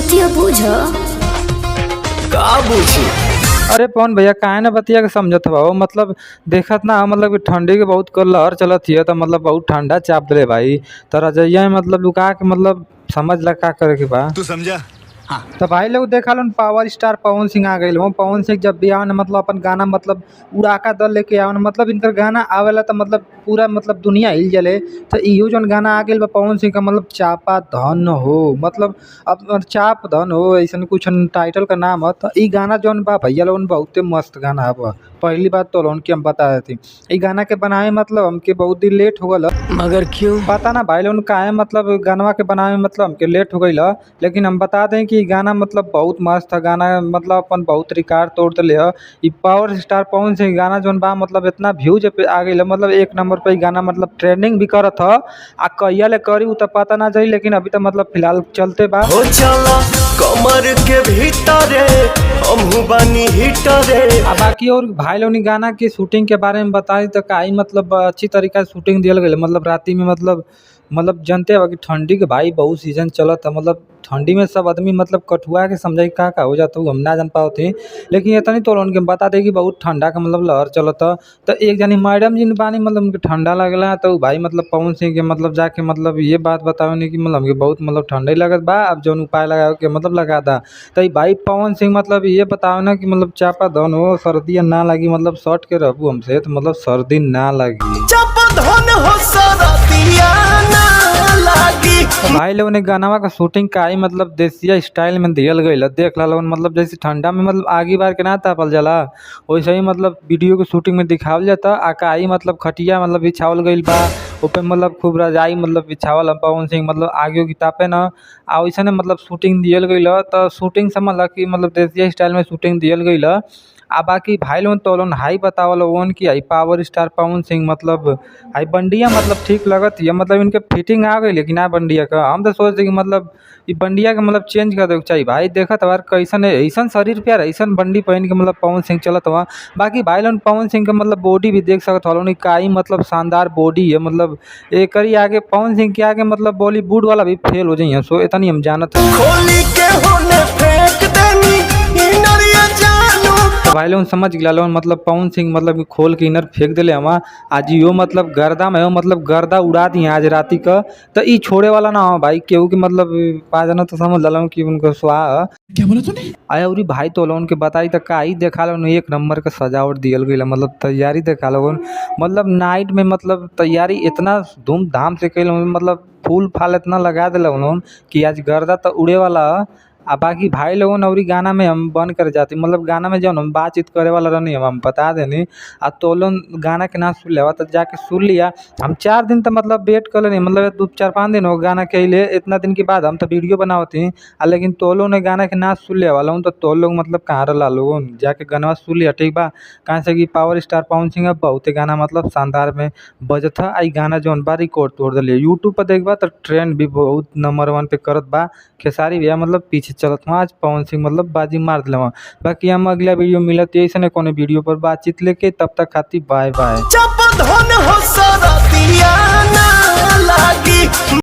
बतिया बुझ। का बुझी? अरे पवन भैया काहे ना बतिया के समझत बा मतलब देखत ना मतलब कि ठंडी के बहुत लहर चलत हिय त मतलब बहुत ठंडा चाप दे भाई। त रजइया में मतलब लुका के मतलब समझ ला का करे के बा। तू समझा? हाँ। तो भाई लोग देखा low power star Pawan Singh आ गए। पवन सिंह जब भी आवन मतलब अपन गाना मतलब उड़ाका दल लेके आवन मतलब इनकर गाना आवेला तो मतलब पूरा मतलब दुनिया हिल जले। तो इहो जौन गाना आ गइल बा पवन सिंह का मतलब चापा धन हो मतलब अब चाप धन हो ऐसा कुछ टाइटल का नाम है। तो ई गाना जौन बा भैया लोगन बहुते मस्त गाना बा। पहली बात तो लोगन के हम बता देती ई गाना के बनाए मतलब हमके बहुत दिन लेट हो गल। मगर क्यों? पता ना भाई लोगन काहे मतलब गानवा के बनावे में मतलब हमके लेट हो गइल। लेकिन हम बता दें कि गाना मतलब बहुत मस्त है। गाना मतलब अपन बहुत रिकॉर्ड तोड़ देले है। ई पावर स्टार पवन सिंह गाना जौन बा मतलब इतना व्यूज पे आ गइल मतलब एक नंबर पे ई गाना मतलब ट्रेंडिंग भी करत ह। आ कहिया ले करी उ त पता ना जाई लेकिन अभी तो मतलब फिलहाल चलते बा। हो चला कमर के भीतरे हमहू बानी हिटरे। आ बाकी और भाई लोग गाना की शूटिंग के बारे में बताई तो काई मतलब अच्छी तरीका से शूटिंग दियल गई मतलब राती में मतलब जनते बा कि ठंडी के भाई बहुत सीजन चलत है। मतलब ठंडी में सब आदमी मतलब कठुआ के समझाई का हो जाता हम ना जान पाओ थे। लेकिन इतनी तो उनके बता दे कि बहुत ठंडा का मतलब लहर चलत है। तो एक जनी मैडम जी बानी मतलब उनके ठंडा लगला तो भाई मतलब पवन सिंह के मतलब जाके मतलब ये बात बताओ नहीं कि मतलब हमके बहुत मतलब ठंडा लगत बा अब जौन उपाय लगा के मतलब लगा दा। तो ई भाई पवन सिंह मतलब ये बताओ ना कि मतलब चापा धन हो सर्दी ना लगी मतलब शर्ट के रहबू हमसे तो मतलब सर्दी ना लगी। चापा धन हो सरदिया ना लागी। तो भाई लोगों ने गानवा का शूटिंग का ही मतलब देसिया स्टाइल में दियल गई देख ला लोगन मतलब जैसे ठंडा में मतलब आगी बार के ना तापल जाला वैसे ही मतलब वीडियो के शूटिंग में दिखावल जाता। आकाई मतलब खटिया मतलब बिछावल गइल बा ऊपर मतलब खूब रजाई मतलब बिछावल पवन सिंह मतलब आगे की तापे न आ वैसे मतलब शूटिंग दियल गई। तो शूटिंग समझ ला कि मतलब देसिया स्टाइल में शूटिंग दियल गई। आ बाकी भाई लोगन तो लोगन हाई बतावल ओन की हाई पावर स्टार पवन सिंह मतलब हाई बंडिया मतलब ठीक लगत है मतलब इनके फिटिंग आ गई लेकिन ना बंडिया का हम तो सोचते कि मतलब ई बंडिया के मतलब चेंज कर दे चाहिए भाई। देखत बार कैसन है ऐसा शरीर पे ऐसा बंडी पहन के मतलब पवन सिंह चलत हुआ। बाकी भाई लोगन पवन सिंह के मतलब बॉडी भी देख सकत हो काई मतलब शानदार बॉडी है मतलब एक आगे पवन सिंह के आगे मतलब बॉलीवुड वाला भी फेल हो जाइए सो इतनी हम जानत है। खोली के होने फेंक देनी इनरिया जानू। भाई लोग समझ गया लोग मतलब पवन सिंह मतलब कि खोल के इनर फेंक दिले हम आज यो मतलब गर्दा में हो मतलब गर्दा उड़ा दिए आज राती का। तो ई छोड़े वाला ना हो भाई केहू के मतलब पा जाना तो समझ ला कि उनको स्वाहा क्या बोला तूने? आया और भाई तो लोगन के बताई तो का ही देखा लो एक नंबर का सजावट दियल गई मतलब तैयारी देखा लोगन मतलब नाइट में मतलब तैयारी इतना धूमधाम से कैल मतलब फूल फाल इतना लगा दिला उन्होंने कि आज गर्दा तो उड़े वाला है। आ बाकी भाई लोगन और गाना में हम बन कर जाती मतलब गाना में जब हम बातचीत करे वाला रहनी हम बता देनी आ तो लोग गाना के ना सुन लेवा तो जाके सुन लिया। हम 4 दिन तो मतलब वेट कर लेनी मतलब 2-4-5 दिन हो गाना के लिए इतना दिन के बाद हम तो वीडियो बनावती लेकिन तो लोग ने गाना के ना सुन लिया वाला हूँ तो लोग मतलब कहाँ रहा लोगन जाके गाना सुन लिया ठीक बा। कहाँ से कि पावर स्टार पवन सिंह बहुत गाना मतलब शानदार में बजत था। आई गाना जौन बा रिकॉर्ड तोड़ दिले यूट्यूब पर देखबा तो ट्रेंड भी बहुत नंबर 1 पे करत बा। खेसारी भैया मतलब पीछे चलत हुआ आज पवन सिंह मतलब बाजी मार दिले वहाँ। बाकी हम अगला वीडियो मिलत ऐसे कोनो वीडियो पर बातचीत लेके तब तक खाती बाय बाय। चापा धन हो सरदिया ना लागी।